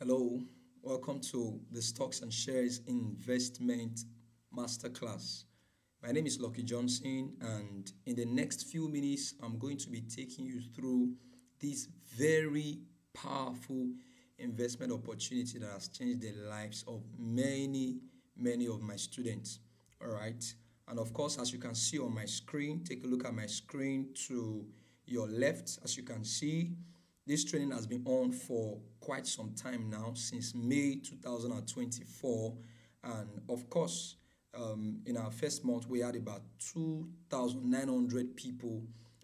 Hello, welcome to the Stocks and Shares Investment Masterclass. My name is Lucky Johnson, and in the next few minutes, I'm going to be taking you through this very powerful investment opportunity that has changed the lives of many of my students. All right, and of course, as you can see on my screen, take a look at my screen to your left. As you can see, this training has been on for quite some time now, since May 2024. And of course, in our first month, we had about 2,900 people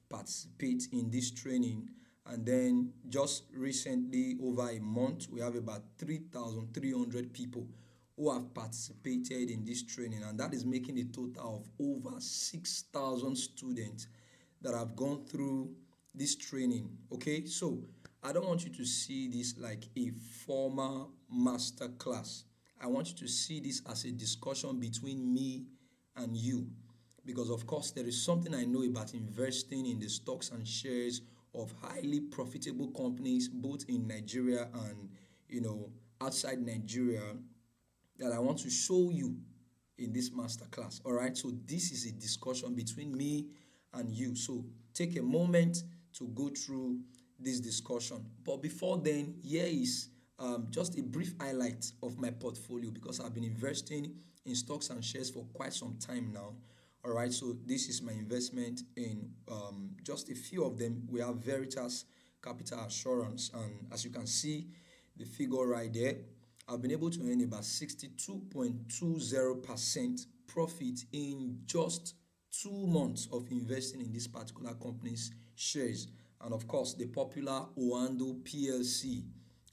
participate in this training. And then just recently, over a month, we have about 3,300 people who have participated in this training. And that is making a total of over 6,000 students that have gone through this training. Okay, so I don't want you to see this like a formal master class. I want you to see this as a discussion between me and you, because of course there is something I know about investing in the stocks and shares of highly profitable companies both in Nigeria and outside Nigeria, that I want to show you in this masterclass. All right, so this is a discussion between me and you. So take a moment to go through this discussion. But before then, here is just a brief highlight of my portfolio, because I've been investing in stocks and shares for quite some time now. All right, so this is my investment in just a few of them. We have Veritas Capital Assurance, and as you can see, the figure right there, I've been able to earn about 62.20% profit in just 2 months of investing in this particular company's shares. And of course, the popular Oando PLC.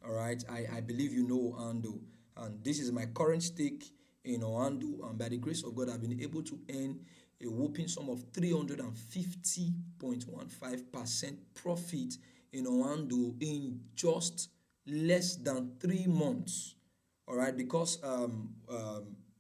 All right, I believe you know Oando, and this is my current stake in Oando. And by the grace of God, I've been able to earn a whopping sum of 350.15% profit in Oando in just less than 3 months. All right, because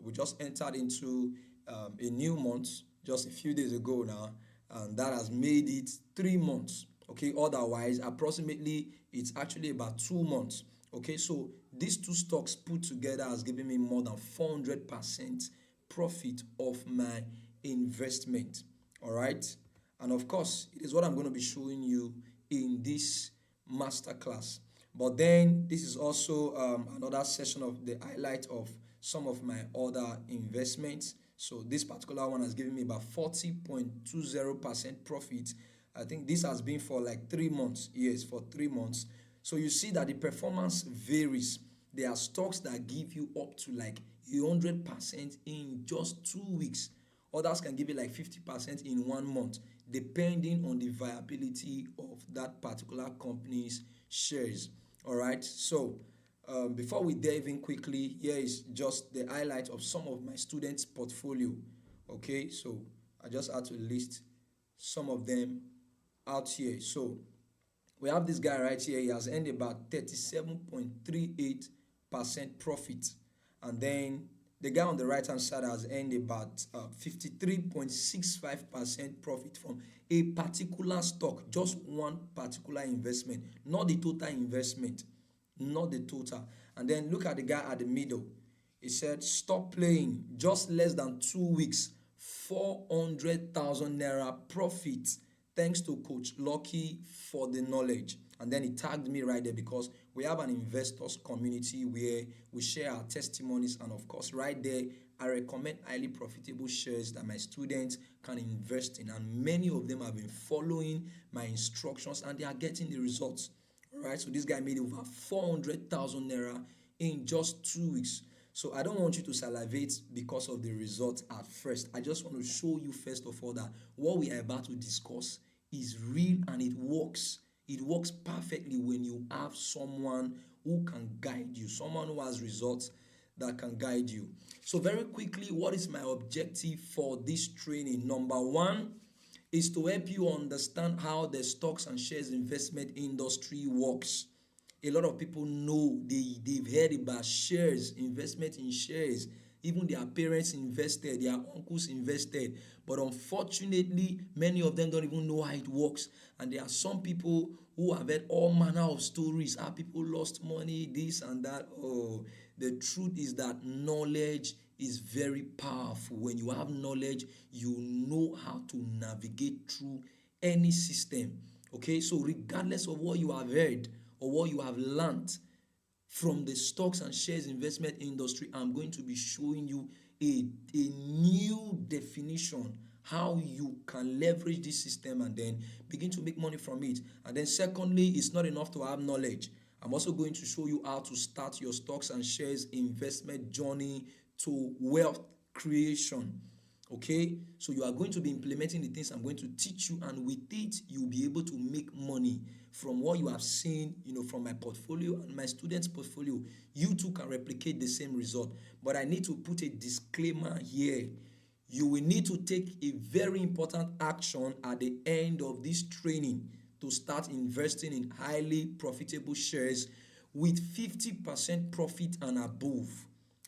we just entered into a new month just a few days ago now, and that has made it 3 months. Okay, otherwise, approximately, it's actually about 2 months. Okay, so these two stocks put together has given me more than 400% profit of my investment. All right, and of course, it is what I'm going to be showing you in this masterclass. But then this is also another session of the highlight of some of my other investments. So this particular one has given me about 40.20% profit. I think this has been for like 3 months. Yes, for 3 months. So you see that the performance varies. There are stocks that give you up to like 100% in just 2 weeks. Others can give you like 50% in 1 month, depending on the viability of that particular company's shares. All right, so before we dive in quickly, here is just the highlight of some of my students' portfolio. Okay, so I just had to list some of them out here. So we have this guy right here. He has earned about 37.38% profit, and then the guy on the right hand side has earned about 53.65% profit from a particular stock, just one particular investment, not the total investment, not the total. And then look at the guy at the middle. He said, stop playing, just less than 2 weeks, 400,000 naira profit, thanks to Coach Lucky for the knowledge. And then he tagged me right there, because we have an investors community where we share our testimonies. And of course, right there, I recommend highly profitable shares that my students can invest in. And many of them have been following my instructions and they are getting the results. All right, so this guy made over 400,000 naira in just 2 weeks. So I don't want you to salivate because of the results at first. I just want to show you first of all that what we are about to discuss is real and it works. It works perfectly when you have someone who can guide you, someone who has results that can guide you. So very quickly, what is my objective for this training? Number one is to help you understand how the stocks and shares investment industry works. A lot of people know, they've heard about shares, investment in shares. even their parents invested, their uncles invested. But unfortunately, many of them don't even know how it works. And there are some people who have heard all manner of stories, how people lost money, this and that. Oh, the truth is that knowledge is very powerful. When you have knowledge, you know how to navigate through any system. Okay, so regardless of what you have heard or what you have learned from the stocks and shares investment industry, I'm going to be showing you a new definition how you can leverage this system and then begin to make money from it. And then secondly, it's not enough to have knowledge. I'm also going to show you how to start your stocks and shares investment journey to wealth creation. Okay, so you are going to be implementing the things I'm going to teach you, and with it you'll be able to make money from what you have seen, from my portfolio and my students' portfolio. You too can replicate the same result. But I need to put a disclaimer here. You will need to take a very important action at the end of this training to start investing in highly profitable shares with 50% profit and above.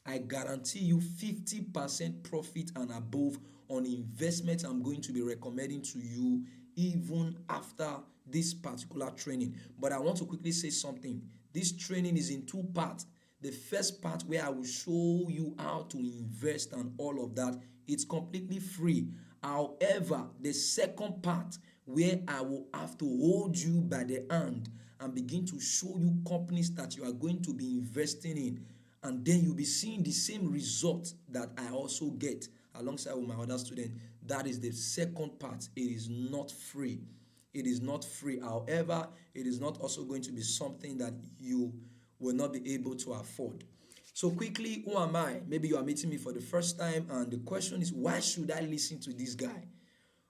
I guarantee you 50% profit and above on investments I'm going to be recommending to you even after this particular training. But I want to quickly say something. This training is in two parts. The first part, where I will show you how to invest and all of that, it's completely free. However, the second part, where I will have to hold you by the hand and begin to show you companies that you are going to be investing in, and then you'll be seeing the same result that I also get alongside with my other student. That is the second part. It is not free. It is not free. However, it is not also going to be something that you will not be able to afford. So quickly, who am I? Maybe you are meeting me for the first time, and the question is, why should I listen to this guy?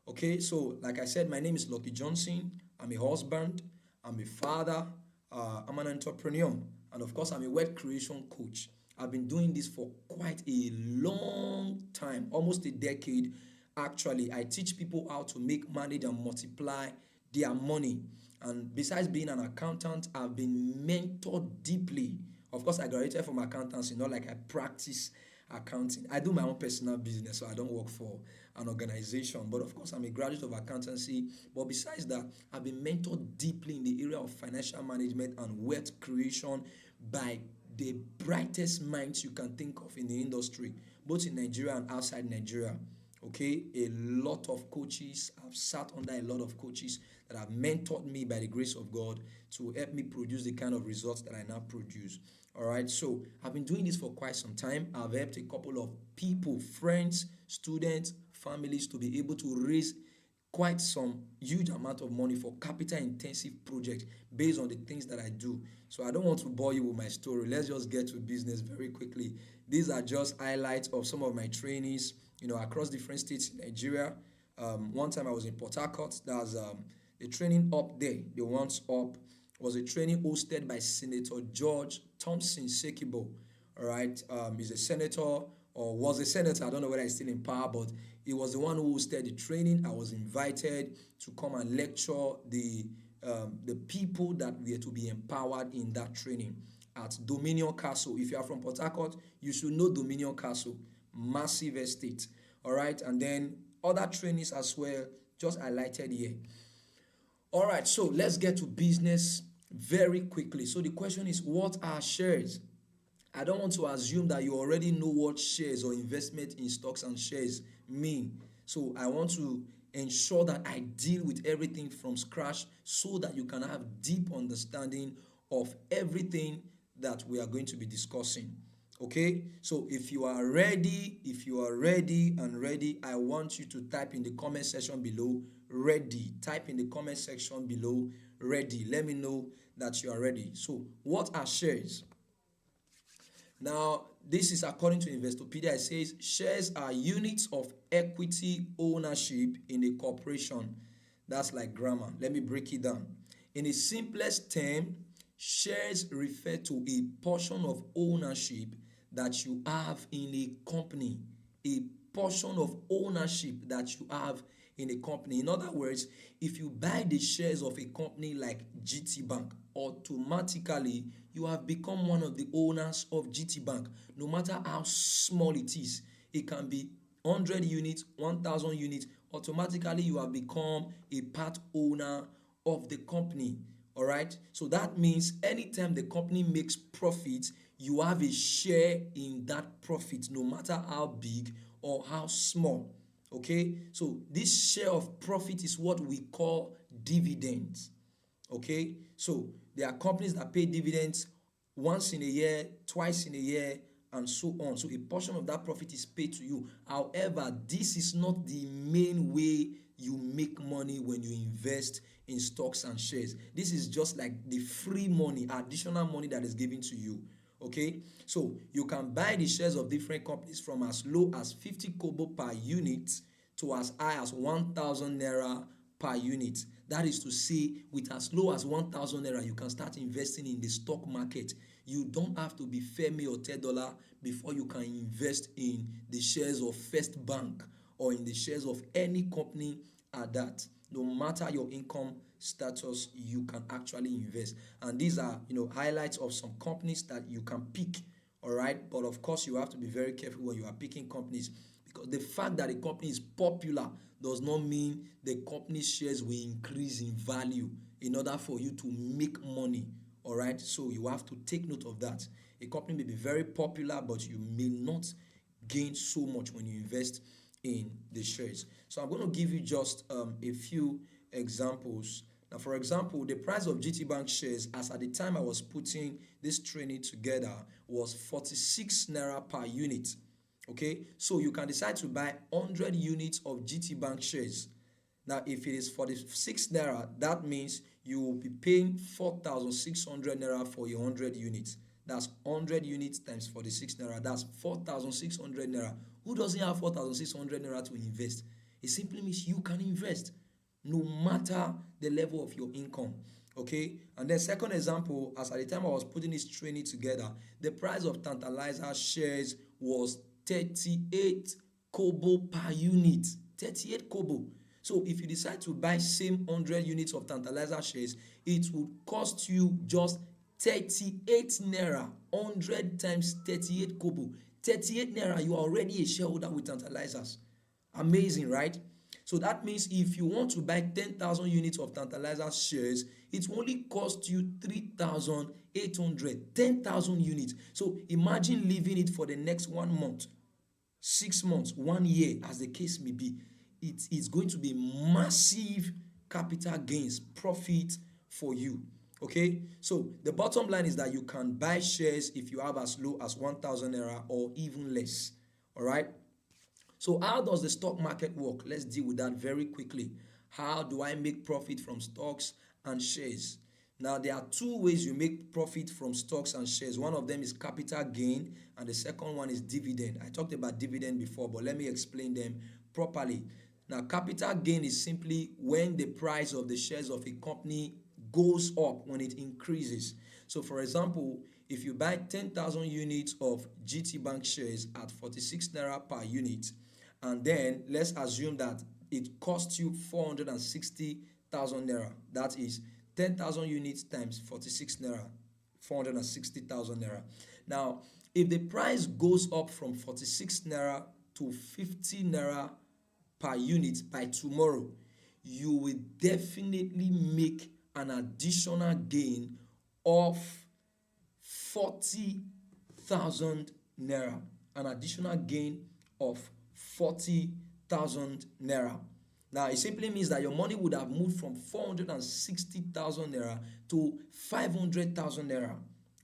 Okay, so like I said, my name is Lucky Johnson. I'm a husband. I'm a father. I'm an entrepreneur. And of course, I'm a wealth creation coach. I've been doing this for quite a long time, almost a decade. Actually, I teach people how to make, manage, and multiply their money. And besides being an accountant, I've been mentored deeply. Of course, I graduated from accountancy, not like I practice accounting. I do my own personal business, so I don't work for an organization. But of course, I'm a graduate of accountancy. But besides that, I've been mentored deeply in the area of financial management and wealth creation by the brightest minds you can think of in the industry, both in Nigeria and outside Nigeria. Okay, a lot of coaches, I've sat under a lot of coaches that have mentored me by the grace of God to help me produce the kind of results that I now produce. All right, so I've been doing this for quite some time. I've helped a couple of people, friends, students, families to be able to raise quite some huge amount of money for capital intensive projects based on the things that I do. So I don't want to bore you with my story. Let's just get to business very quickly. These are just highlights of some of my trainees, across different states in Nigeria. One time I was in Port Harcourt. That was the training up there. The ones up was a training hosted by Senator George Thompson Sekibo. All right, he's a senator, or was a senator. I don't know whether he's still in power, but he was the one who hosted the training. I was invited to come and lecture the people that were to be empowered in that training at Dominion Castle. If you are from Port Harcourt, you should know Dominion Castle, massive estate. All right, and then other trainings as well, just highlighted here. All right, so let's get to business very quickly. So the question is, what are shares? I don't want to assume that you already know what shares or investment in stocks and shares mean. So I want to ensure that I deal with everything from scratch so that you can have deep understanding of everything that we are going to be discussing. Okay, so if you are ready, I want you to type in the comment section below, ready. Type in the comment section below, ready. Let me know that you are ready. So what are shares? Now, this is according to Investopedia. It says shares are units of equity ownership in a corporation. That's like grammar. Let me break it down. In the simplest term, shares refer to a portion of ownership that you have in a company. A portion of ownership that you have in a company. In other words, if you buy the shares of a company like GT Bank, automatically you have become one of the owners of GT Bank, no matter how small it is. It can be 100 units, 1,000 units. Automatically you have become a part owner of the company. All right, so that means anytime the company makes profit, you have a share in that profit, no matter how big or how small. Okay, so this share of profit is what we call dividends. Okay, so there are companies that pay dividends once in a year, twice in a year, and so on. So a portion of that profit is paid to you. However, this is not the main way you make money when you invest in stocks and shares. This is just like the free money, additional money that is given to you. Okay, so you can buy the shares of different companies from as low as 50 kobo per unit to as high as 1,000 naira per unit. That is to say, with as low as 1,000 naira, you can start investing in the stock market. You don't have to be Femi or Tedola before you can invest in the shares of First Bank or in the shares of any company at that. No matter your income status, you can actually invest. And these are, highlights of some companies that you can pick. All right, but of course, you have to be very careful when you are picking companies, because the fact that a company is popular does not mean the company's shares will increase in value in order for you to make money. All right, so you have to take note of that. A company may be very popular, but you may not gain so much when you invest in the shares. So I'm going to give you just a few examples. Now, for example, the price of GT Bank shares, as at the time I was putting this training together, was 46 naira per unit. Okay, so you can decide to buy 100 units of GT Bank shares. Now, if it is 46 naira, that means you will be paying 4,600 naira for your 100 units. That's 100 units times 46 naira. That's 4,600 naira. Who doesn't have 4,600 naira to invest? It simply means you can invest no matter the level of your income. Okay, and then second example, as at the time I was putting this training together, the price of Tantalizer shares was 38 kobo per unit. 38 kobo. So if you decide to buy same 100 units of Tantalizer shares, it would cost you just 38 naira. 100 times 38 kobo. 38 naira, you are already a shareholder with Tantalizers. Amazing, right? So that means if you want to buy 10,000 units of Tantalizer shares, it will only cost you 3,800. 10,000 units. So imagine leaving it for the next 1 month, 6 months, 1 year, as the case may be. It is going to be massive capital gains, profit for you. Okay, so the bottom line is that you can buy shares if you have as low as 1,000 naira or even less. All right. So how does the stock market work? Let's deal with that very quickly. How do I make profit from stocks and shares? Now, there are two ways you make profit from stocks and shares. One of them is capital gain, and the second one is dividend. I talked about dividend before, but let me explain them properly. Now, capital gain is simply when the price of the shares of a company goes up, when it increases. So, for example, if you buy 10,000 units of GT Bank shares at 46 naira per unit, and then let's assume that it costs you 460,000 naira. That is 10,000 units times 46 naira, 460,000 naira. Now, if the price goes up from 46 naira to 50 naira per unit by tomorrow, you will definitely make an additional gain of 40,000 naira. An additional gain of 40,000 naira. Now, it simply means that your money would have moved from 460,000 naira to 500,000 naira.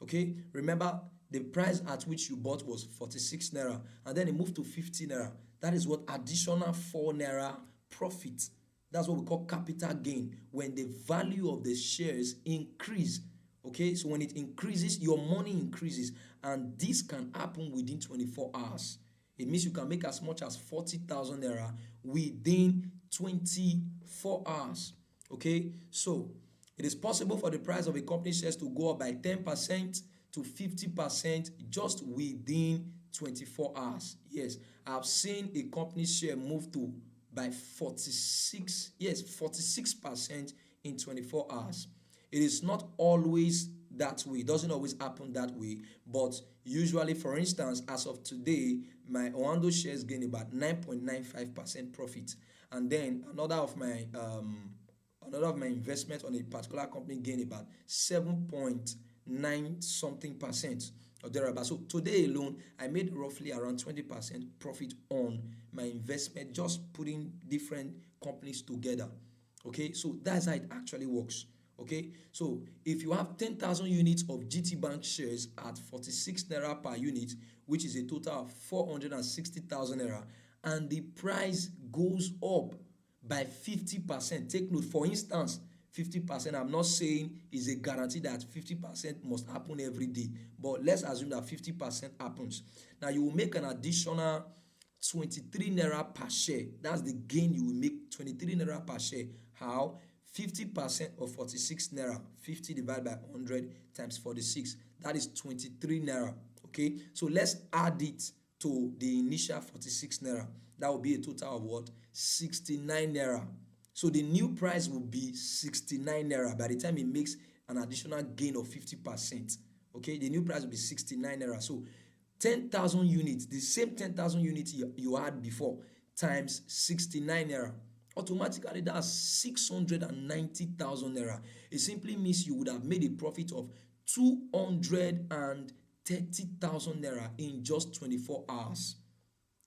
Okay, remember the price at which you bought was 46 naira, and then it moved to 50 naira. That is what additional 4 naira profit. That's what we call capital gain, when the value of the shares increase. Okay, so when it increases, your money increases, and this can happen within 24 hours. It means you can make as much as 40,000 naira within 24 hours. Okay, so it is possible for the price of a company shares to go up by 10% to 50% just within 24 hours. Yes, I've seen a company share move to by 46, yes, 46% in 24 hours. It is not always that way. It doesn't always happen that way. But usually, for instance, as of today, my Oando shares gain about 9.95% profit. And then another of my investment on a particular company gain about 7.9 something percent or thereabout. So today alone, I made roughly around 20% profit on my investment, just putting different companies together. Okay, so that's how it actually works. Okay, so if you have 10,000 units of GT Bank shares at 46 naira per unit, which is a total of 460,000 naira, and the price goes up by 50%. Take note, for instance, 50%, I'm not saying is a guarantee that 50% must happen every day, but let's assume that 50% happens. Now you will make an additional 23 naira per share. That's the gain you will make, 23 naira per share. How? 50% of 46 naira, 50 divided by 100 times 46, that is 23 naira. Okay, so let's add it to the initial 46 naira. That will be a total of what? 69 naira. So the new price will be 69 naira by the time it makes an additional gain of 50%. Okay, the new price will be 69 naira. So 10,000 units, the same 10,000 units you had before, times 69 naira. Automatically, that's 690,000 naira. It simply means you would have made a profit of 230,000 naira in just 24 hours.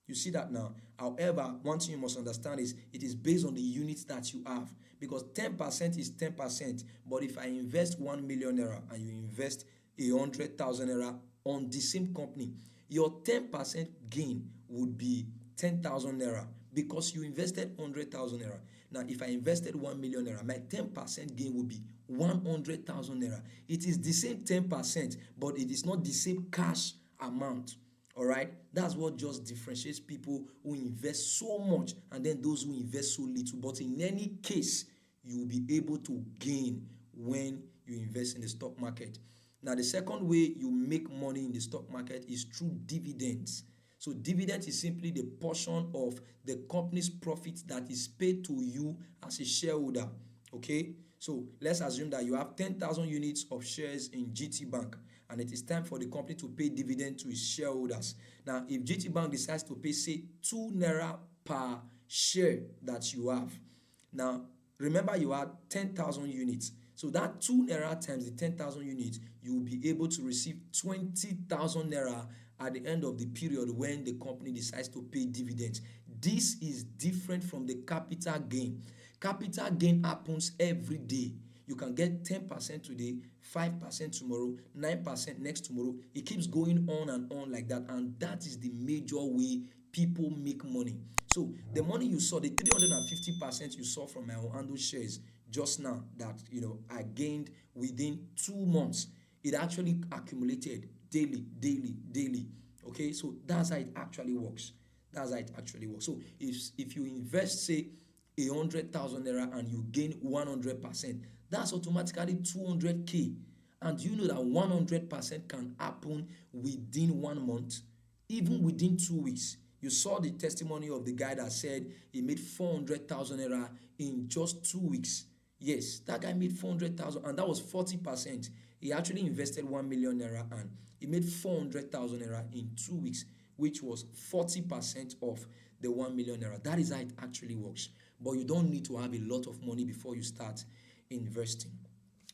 You see that now. However, one thing you must understand is it is based on the units that you have, because 10% is 10%. But if I invest 1 million naira and you invest 100,000 naira on the same company, your 10% gain would be 10,000 naira because you invested 100,000 naira. Now, if I invested 1 million naira, my 10% gain would be 100,000 naira. It is the same 10%, but it is not the same cash amount. All right, that's what just differentiates people who invest so much and then those who invest so little. But in any case, you will be able to gain when you invest in the stock market. Now, the second way you make money in the stock market is through dividends. So dividend is simply the portion of the company's profit that is paid to you as a shareholder. Okay, so let's assume that you have 10,000 units of shares in GT Bank, and it is time for the company to pay dividend to its shareholders. Now, if GT Bank decides to pay, say, 2 naira per share that you have, now remember you had 10,000 units. So that 2 naira times the 10,000 units, you will be able to receive 20,000 naira at the end of the period when the company decides to pay dividends. This is different from the capital gain. Capital gain happens every day. You can get 10% today, 5% tomorrow, 9% next tomorrow. It keeps going on and on like that. And that is the major way people make money. So the money you saw, the 350% you saw from my Oando shares just now that I gained within 2 months, it actually accumulated daily. Okay, so that's how it actually works. So if you invest, say, 100,000 naira and you gain 100%, that's automatically 200k. And you know that 100% can happen within 1 month, even within 2 weeks. You saw the testimony of the guy that said he made 400,000 naira in just 2 weeks. Yes, that guy made 400,000, and that was 40%. He actually invested 1 million naira and he made 400,000 naira in 2 weeks, which was 40% of the 1 million naira. That is how it actually works. But you don't need to have a lot of money before you start investing.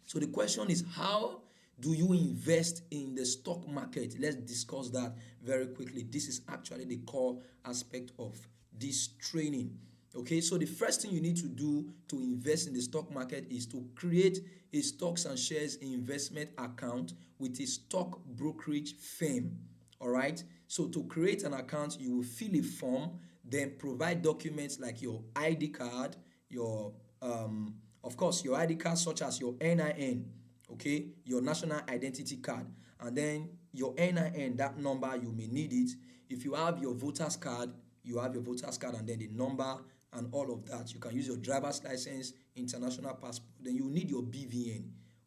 So the question is, how do you invest in the stock market? Let's discuss that very quickly. This is actually the core aspect of this training. Okay, so the first thing you need to do to invest in the stock market is to create a stocks and shares investment account with a stock brokerage firm. All right, so to create an account, you will fill a form, then provide documents like your ID card, your of course your ID card such as your NIN, okay, your national identity card, and then your NIN, that number you may need it. If you have your voters card, you have your voters card and then the number and all of that. You can use your driver's license, international passport. Then you need your BVN,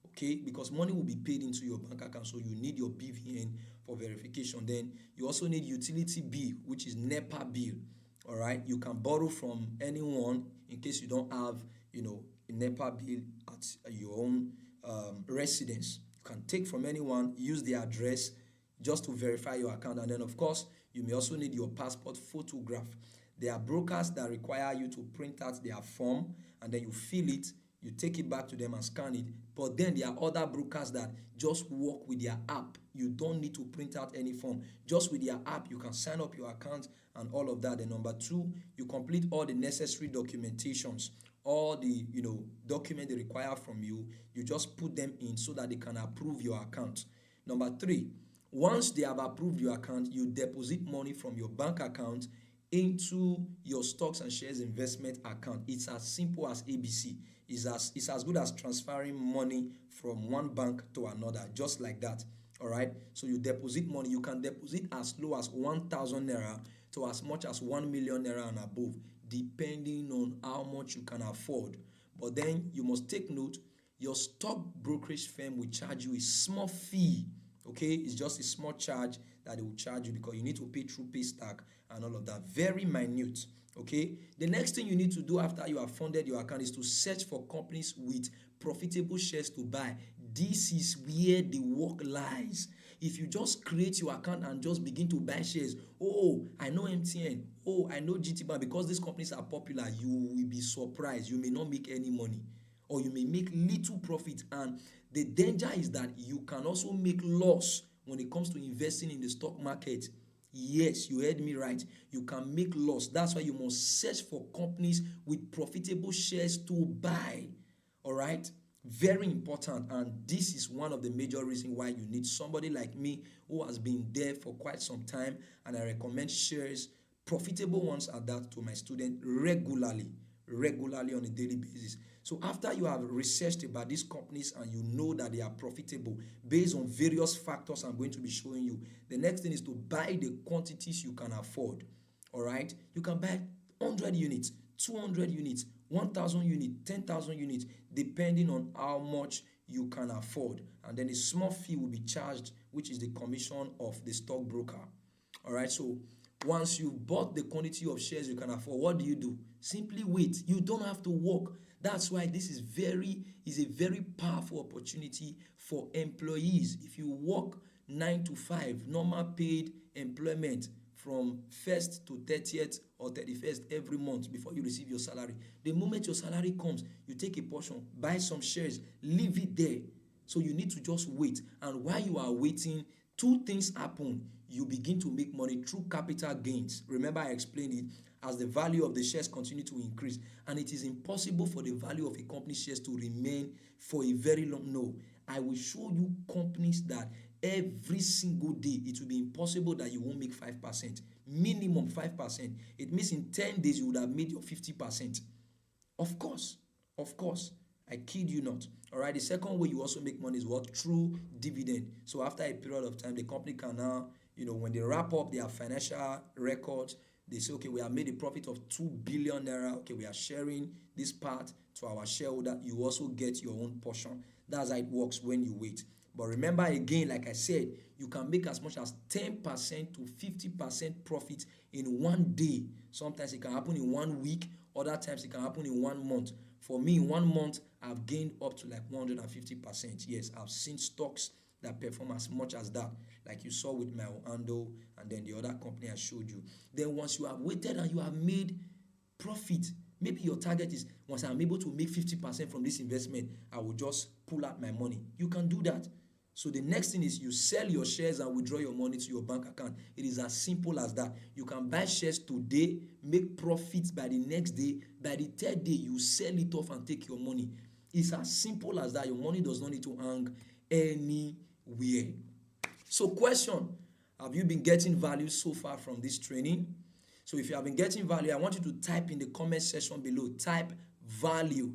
okay, because money will be paid into your bank account, so you need your BVN for verification. Then you also need utility bill, which is NEPA bill. All right, you can borrow from anyone in case you don't have, a NEPA bill at your own residence. You can take from anyone, use the address just to verify your account, and then of course you may also need your passport photograph. There are brokers that require you to print out their form and then you fill it, you take it back to them and scan it. But then there are other brokers that just work with their app. You don't need to print out any form. Just with their app, you can sign up your account and all of that. Then number two, you complete all the necessary documentations, all the document they require from you. You just put them in so that they can approve your account. Number three, once they have approved your account, you deposit money from your bank account into your stocks and shares investment account. It's as simple as ABC. It's as good as transferring money from one bank to another, just like that. All right. So you deposit money. You can deposit as low as 1,000 naira to as much as 1 million naira and above, depending on how much you can afford. But then you must take note, your stock brokerage firm will charge you a small fee. Okay, it's just a small charge that they will charge you because you need to pay through pay stack and all of that. Very minute. Okay, the next thing you need to do after you have funded your account is to search for companies with profitable shares to buy. This is where the work lies. If you just create your account and just begin to buy shares, oh, I know MTN, oh, I know GT Bank, because these companies are popular, you will be surprised. You may not make any money, or you may make little profit. And the danger is that you can also make loss when it comes to investing in the stock market. Yes, you heard me right. You can make loss. That's why you must search for companies with profitable shares to buy. All right? Very important. And this is one of the major reasons why you need somebody like me who has been there for quite some time. And I recommend shares, profitable ones at that, to my students regularly on a daily basis. So after you have researched about these companies and you know that they are profitable based on various factors I'm going to be showing you, the next thing is to buy the quantities you can afford. All right? You can buy 100 units, 200 units, 1,000 units, 10,000 units, depending on how much you can afford. And then a small fee will be charged, which is the commission of the stockbroker. All right? So once you've bought the quantity of shares you can afford, what do? Simply wait. You don't have to work. That's why this is a very powerful opportunity for employees. If you work 9 to 5, normal paid employment from 1st to 30th or 31st every month before you receive your salary. The moment your salary comes, you take a portion, buy some shares, leave it there. So you need to just wait. And while you are waiting, two things happen. You begin to make money through capital gains. Remember, I explained it. As the value of the shares continue to increase, and it is impossible for the value of a company's shares to remain for a very long. No, I will show you companies that every single day it will be impossible that you won't make 5%, minimum 5%. It means in 10 days you would have made your 50%. Of course, I kid you not. All right. The second way you also make money is what? Through dividend. So after a period of time, the company can now, when they wrap up their financial records, they say, okay, we have made a profit of 2 billion naira. Okay, we are sharing this part to our shareholder. You also get your own portion. That's how it works when you wait. But remember again, like I said, you can make as much as 10% to 50% profit in one day. Sometimes it can happen in 1 week. Other times it can happen in 1 month. For me, in 1 month, I've gained up to like 150%. Yes, I've seen stocks that perform as much as that, like you saw with my Ando and then the other company I showed you. Then once you have waited and you have made profit, maybe your target is, once I'm able to make 50% from this investment, I will just pull out my money. You can do that. So the next thing is you sell your shares and withdraw your money to your bank account. It is as simple as that. You can buy shares today, make profits by the next day. By the third day, you sell it off and take your money. It's as simple as that. Your money does not need to hang anywhere. So question, have you been getting value so far from this training? So if you have been getting value, I want you to type in the comment section below. Type value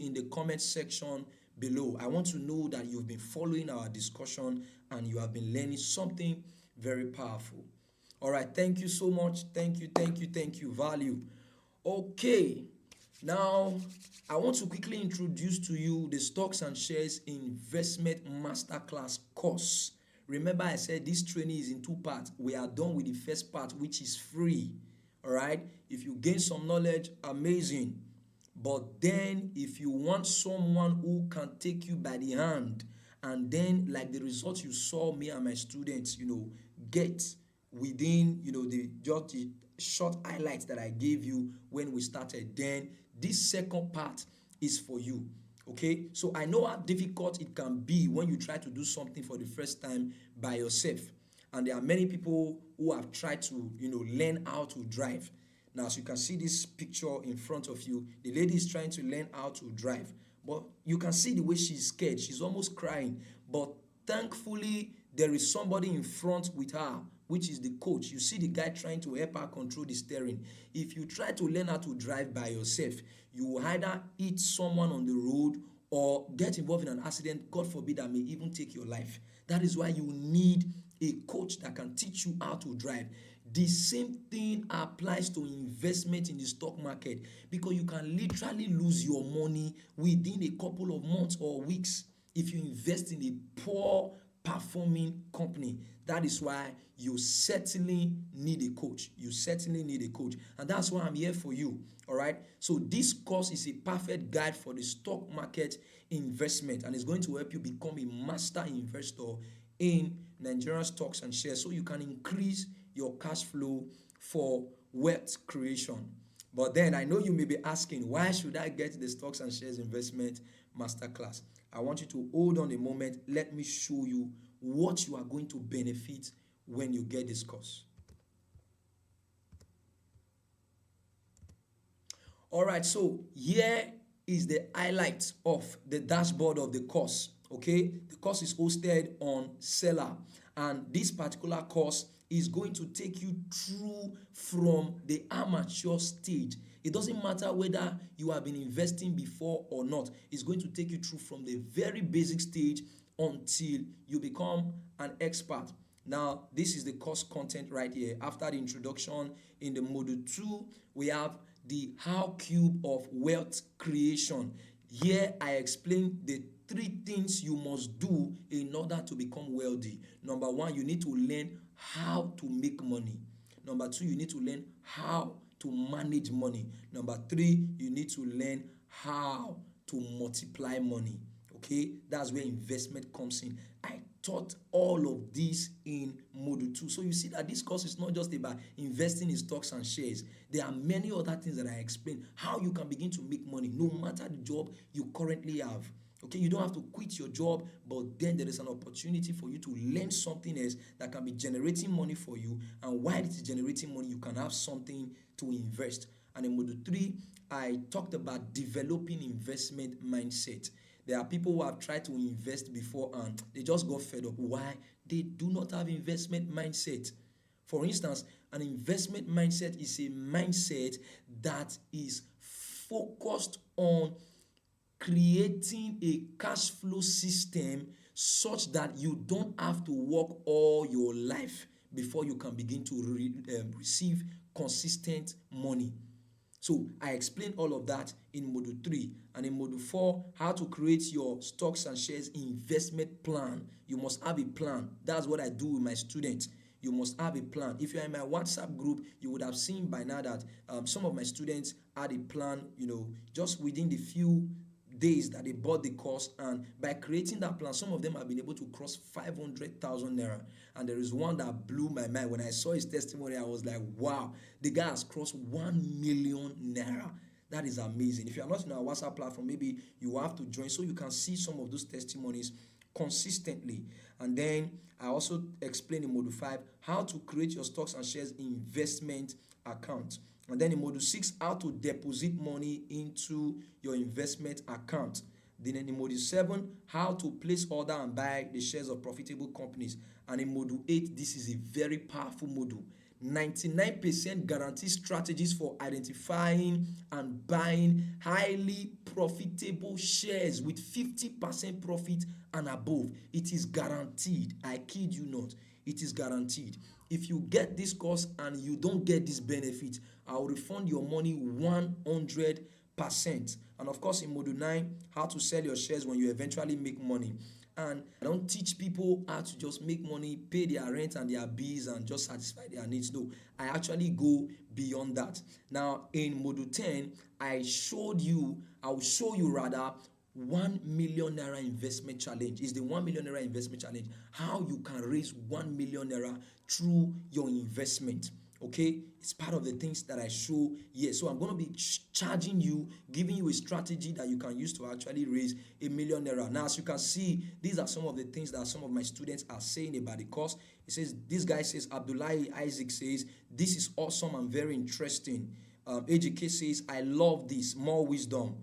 in the comment section below. I want to know that you've been following our discussion and you have been learning something very powerful. All right, thank you so much. Thank you. Value. Okay, now I want to quickly introduce to you the Stocks and Shares Investment Masterclass course. Remember, I said this training is in two parts. We are done with the first part, which is free. All right. If you gain some knowledge, amazing. But then, if you want someone who can take you by the hand, and then, like the results you saw me and my students, get within, the just the short highlights that I gave you when we started, then this second part is for you. Okay, so I know how difficult it can be when you try to do something for the first time by yourself, and there are many people who have tried to learn how to drive. Now, as you can see this picture in front of you, the lady is trying to learn how to drive, but you can see the way she's scared. She's almost crying, but thankfully there is somebody in front with her, which is the coach. You see the guy trying to help her control the steering. If you try to learn how to drive by yourself, you will either hit someone on the road or get involved in an accident, God forbid, that may even take your life. That is why you need a coach that can teach you how to drive. The same thing applies to investment in the stock market, because you can literally lose your money within a couple of months or weeks if you invest in a poor performing company. That is why you certainly need a coach. You certainly need a coach. And that's why I'm here for you. All right. So this course is a perfect guide for the stock market investment, and it's going to help you become a master investor in Nigerian stocks and shares, so you can increase your cash flow for wealth creation. But then I know you may be asking, why should I get the stocks and shares investment masterclass? I want you to hold on a moment. Let me show you what you are going to benefit when you get this course. All right, so here is the highlight of the dashboard of the course. Okay, the course is hosted on Seller, and this particular course is going to take you through from the amateur stage. It doesn't matter whether you have been investing before or not. It's going to take you through from the very basic stage until you become an expert. Now, this is the course content right here. After the introduction, in the module 2, we have the how cube of wealth creation. Here I explain the 3 things you must do in order to become wealthy. Number 1, you need to learn how to make money. Number 2, you need to learn how to manage money. Number 3, you need to learn how to multiply money. Okay, that's where investment comes in. I taught all of this in module 2. So you see that this course is not just about investing in stocks and shares. There are many other things that I explain, how you can begin to make money no matter the job you currently have. Okay, you don't have to quit your job, but then there is an opportunity for you to learn something else that can be generating money for you. And while it is generating money, you can have something to invest. And in module 3, I talked about developing investment mindset. There are people who have tried to invest before and they just got fed up. Why? They do not have investment mindset. For instance, an investment mindset is a mindset that is focused on creating a cash flow system such that you don't have to work all your life before you can begin to receive consistent money. So I explained all of that in module 3. And in module 4, how to create your stocks and shares investment plan. You must have a plan. That's what I do with my students. You must have a plan. If you're in my WhatsApp group, you would have seen by now that some of my students had a plan, just within the few days that they bought the course, and by creating that plan, some of them have been able to cross 500,000 naira. And there is one that blew my mind. When I saw his testimony, I was like, wow, the guy has crossed 1 million naira. That is amazing. If you are not in our WhatsApp platform, maybe you have to join so you can see some of those testimonies consistently. And then I also explained in module 5 how to create your stocks and shares investment account. And then in module 6, how to deposit money into your investment account. Then in module 7, how to place order and buy the shares of profitable companies. And in module 8, this is a very powerful module. 99% guarantee strategies for identifying and buying highly profitable shares with 50% profit and above. It is guaranteed. I kid you not. It is guaranteed. If you get this course and you don't get this benefit, I will refund your money 100%. And of course, in module 9, how to sell your shares when you eventually make money. And I don't teach people how to just make money, pay their rent and their bills and just satisfy their needs. No, I actually go beyond that. Now, in Module 10, I'll show you rather 1 million naira investment challenge. Is the 1 million naira investment challenge, how you can raise 1 million naira through your investment. Okay, it's part of the things that I show here. So I'm going to be charging you, giving you a strategy that you can use to actually raise 1 million naira. Now, as you can see, these are some of the things that some of my students are saying about the course. It says, this guy says, Abdullahi Isaac says, this is awesome and very interesting. AJK says, I love this, more wisdom.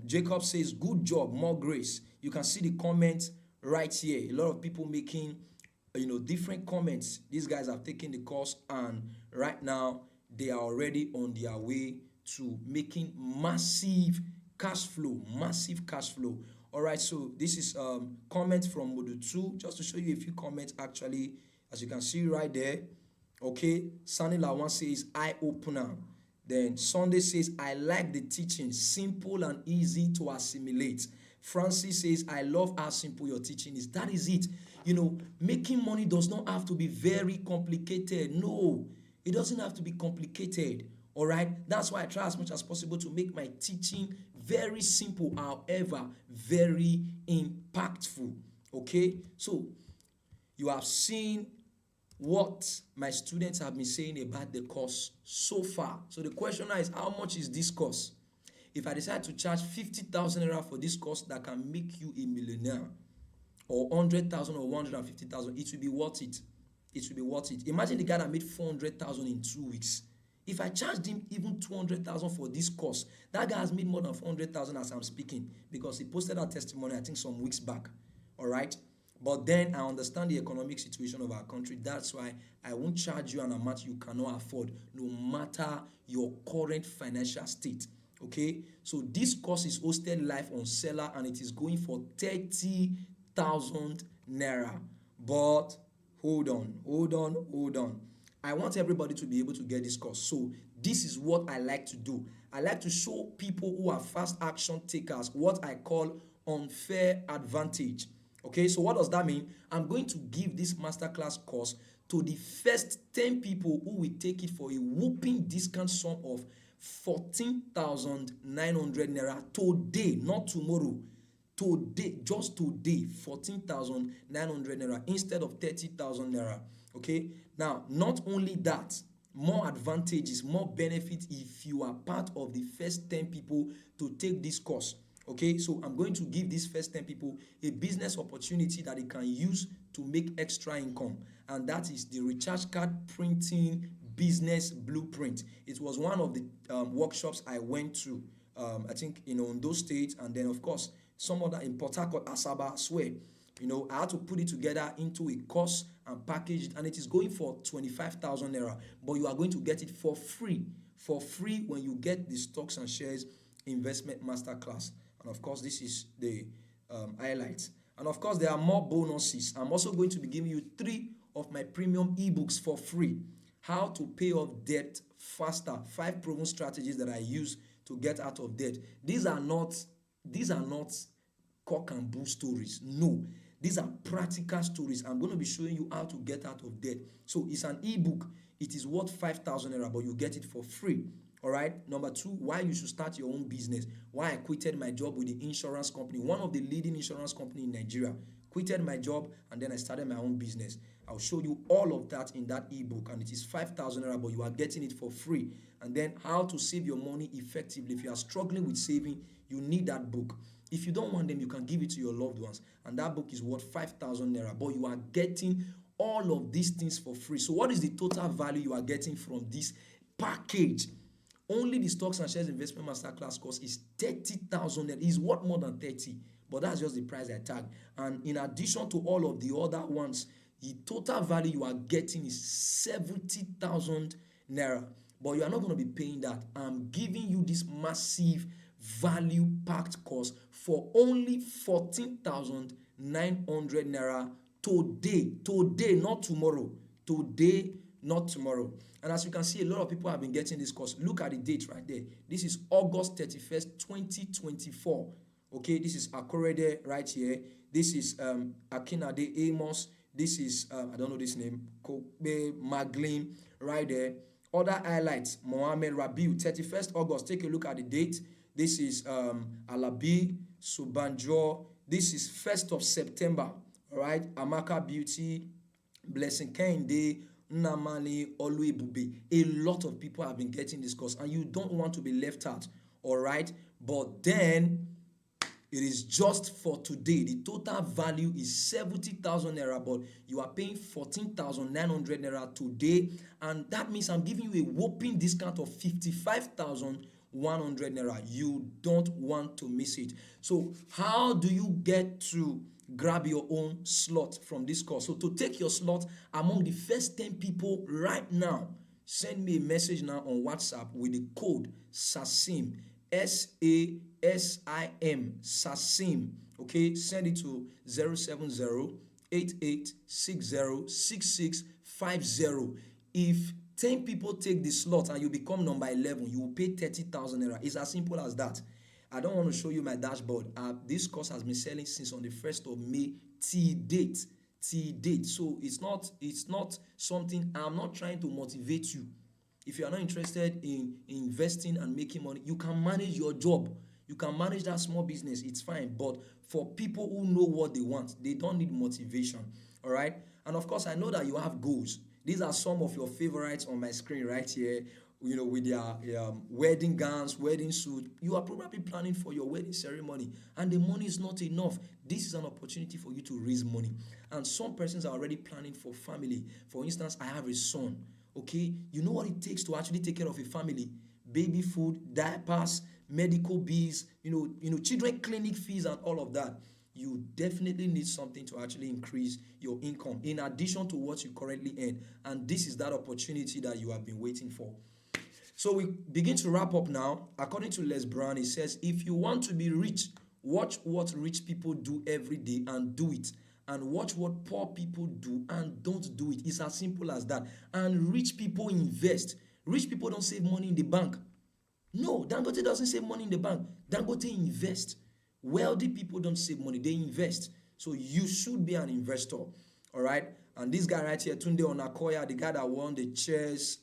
Jacob says, good job, more grace. You can see the comments right here. A lot of people making different comments. These guys have taken the course, and right now they are already on their way to making massive cash flow. All right, so this is comments from Module 2, just to show you a few comments actually, as you can see right there. Okay, Sunny Lawan says, eye-opener. Then Sunday says, I like the teaching, simple and easy to assimilate. Francis says, I love how simple your teaching is. That is it. Making money does not have to be very complicated. No, it doesn't have to be complicated. All right. That's why I try as much as possible to make my teaching very simple, however, very impactful. Okay. So you have seen what my students have been saying about the course so far. So the question now is, how much is this course? If I decide to charge 50,000 naira for this course that can make you a millionaire, or 100,000 or 150,000, it will be worth it. It will be worth it. Imagine the guy that made 400,000 in 2 weeks. If I charged him even 200,000 for this course, that guy has made more than 400,000 as I'm speaking, because he posted that testimony, I think, some weeks back. All right. But then I understand the economic situation of our country. That's why I won't charge you an amount you cannot afford, no matter your current financial state. Okay. So this course is hosted live on Seller, and it is going for 30,000 naira. But hold on. I want everybody to be able to get this course. So this is what I like to do. I like to show people who are fast action takers what I call unfair advantage. Okay, so what does that mean? I'm going to give this masterclass course to the first 10 people who will take it for a whooping discount sum of 14,900 naira today, not tomorrow. Today, just today, 14,900 naira instead of 30,000 naira. Okay, now not only that, more advantages, more benefits if you are part of the first 10 people to take this course. Okay, so I'm going to give these first 10 people a business opportunity that they can use to make extra income, and that is the recharge card printing business blueprint. It was one of the workshops I went to, I think in Ondo State, and then of course some other in Port Harcourt, Asaba, I swear. I had to put it together into a course and package it, and it is going for 25,000 naira, but you are going to get it for free when you get the stocks and shares investment masterclass. And of course, this is the highlights. And of course, there are more bonuses. I'm also going to be giving you 3 of my premium ebooks for free. How to pay off debt faster. 5 proven strategies that I use to get out of debt. These are not cock and bull stories. No, these are practical stories. I'm going to be showing you how to get out of debt. So it's an ebook. It is worth 5,000 naira, but you get it for free. All right. Number 2, why you should start your own business. Why I quitted my job with the insurance company, one of the leading insurance company in Nigeria. Quitted my job and then I started my own business. I'll show you all of that in that ebook, and it is 5,000 naira, but you are getting it for free. And then how to save your money effectively. If you are struggling with saving, you need that book. If you don't want them, you can give it to your loved ones, and that book is worth 5,000 naira, but you are getting all of these things for free. So what is the total value you are getting from this package? Only the stocks and shares investment masterclass course is 30,000. It is worth more than 30, but that's just the price I tag. And in addition to all of the other ones, the total value you are getting is 70,000 naira. But you are not going to be paying that. I'm giving you this massive value-packed course for only 14,900 naira today. Today, not tomorrow. Today, not tomorrow. And as you can see, a lot of people have been getting this course. Look at the date right there. This is August 31st, 2024. Okay, this is Akorede right here. This is Akinade Amos. This is, I don't know this name, Kobe Maglin, right there. Other highlights, Mohammed Rabiu, 31st August. Take a look at the date. This is Alabi, Subanjo. This is 1st of September, all right? Amaka Beauty, Blessing Kende, Nnamani, Oluebube. A lot of people have been getting this course, and you don't want to be left out, all right? But then it is just for today. The total value is 70,000 naira, but you are paying 14,900 naira today, and that means I'm giving you a whopping discount of 55,100 naira. You don't want to miss it. So how do you get to grab your own slot from this course? So to take your slot among the first 10 people right now, send me a message now on WhatsApp with the code SASIM, SASIM, SASIM. Okay, send it to 070-8860-6650. If 10 people take the slot and you become number 11, you will pay 30,000 naira. It's as simple as that. I don't want to show you my dashboard. This course has been selling since on the 1st of May till date. So it's not something. I'm not trying to motivate you. If you are not interested in investing and making money, you can manage your job. You can manage that small business. It's fine. But for people who know what they want, they don't need motivation. All right. And of course, I know that you have goals. These are some of your favorites on my screen right here. With their wedding gowns, wedding suit. You are probably planning for your wedding ceremony, and the money is not enough. This is an opportunity for you to raise money. And some persons are already planning for family. For instance, I have a son. Okay, you know what it takes to actually take care of a family: baby food, diapers, medical bills, children clinic fees, and all of that. You definitely need something to actually increase your income in addition to what you currently earn. And this is that opportunity that you have been waiting for. So we begin to wrap up now. According to Les Brown, he says, if you want to be rich, watch what rich people do every day and do it. And watch what poor people do and don't do it. It's as simple as that. And rich people invest. Rich people don't save money in the bank. No, Dangote doesn't save money in the bank. Dangote invests. Wealthy people don't save money, they invest. So you should be an investor. All right. And this guy right here, Tunde Onakoya, the guy that won the chess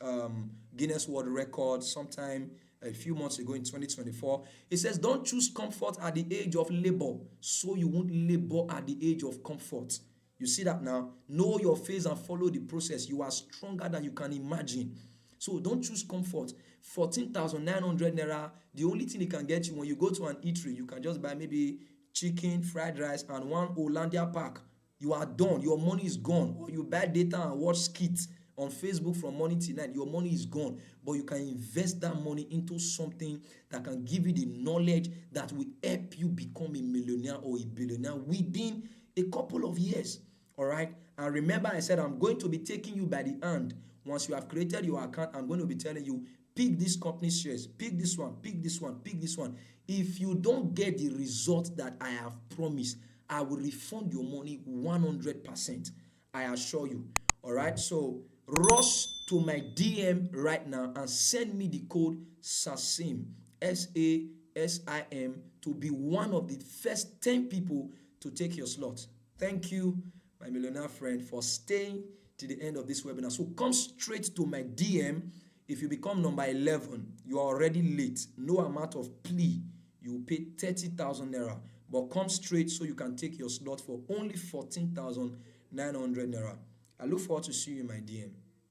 Guinness World Record sometime a few months ago in 2024, he says, don't choose comfort at the age of labor, so you won't labor at the age of comfort. You see that now? Know your phase and follow the process. You are stronger than you can imagine. So don't choose comfort. 14,900 naira, the only thing it can get you when you go to an eatery, you can just buy maybe chicken, fried rice, and one Hollandia pack. You are done. Your money is gone. Or you buy data and watch skits on Facebook from morning till night. Your money is gone. But you can invest that money into something that can give you the knowledge that will help you become a millionaire or a billionaire within a couple of years. All right? And remember, I said I'm going to be taking you by the hand. Once you have created your account, I'm going to be telling you, pick this company shares, pick this one, pick this one, pick this one. If you don't get the result that I have promised, I will refund your money 100%. I assure you. All right? So rush to my DM right now and send me the code SASIM, SASIM, to be one of the first 10 people to take your slot. Thank you, my millionaire friend, for staying to the end of this webinar. So come straight to my DM. If you become number 11, you are already late. No amount of plea. You will pay 30,000 naira. But come straight so you can take your slot for only 14,900 naira. I look forward to see you in my DM.